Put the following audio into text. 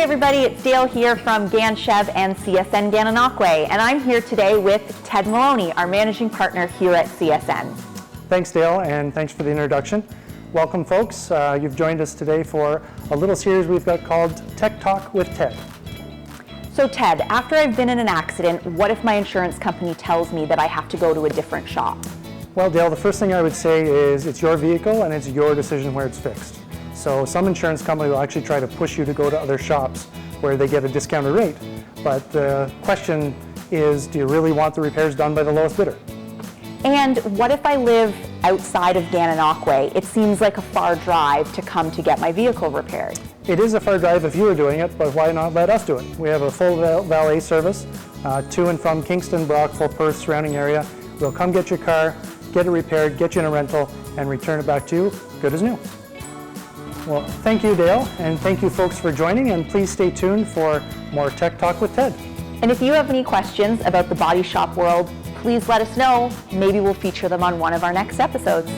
Hey everybody, it's Dale here from Gan Chev and CSN Gananoque, and I'm here today with Ted Maloney, our managing partner here at CSN. Thanks, Dale, and thanks for the introduction. Welcome, folks. You've joined us today for a little series we've got called Tech Talk with Ted. So Ted, after I've been in an accident, what if my insurance company tells me that I have to go to a different shop? Well, Dale, the first thing I would say is it's your vehicle and it's your decision where it's fixed. So some insurance company will actually try to push you to go to other shops where they get a discounted rate. But the question is, do you really want the repairs done by the lowest bidder? And what if I live outside of Gananoque? It seems like a far drive to come to get my vehicle repaired. It is a far drive if you were doing it, but why not let us do it? We have a full valet service to and from Kingston, Brockville, Perth, surrounding area. We'll come get your car, get it repaired, get you in a rental, and return it back to you good as new. Well, thank you, Dale, and thank you folks for joining, and please stay tuned for more Tech Talk with Ted. And if you have any questions about the body shop world, please let us know. Maybe we'll feature them on one of our next episodes.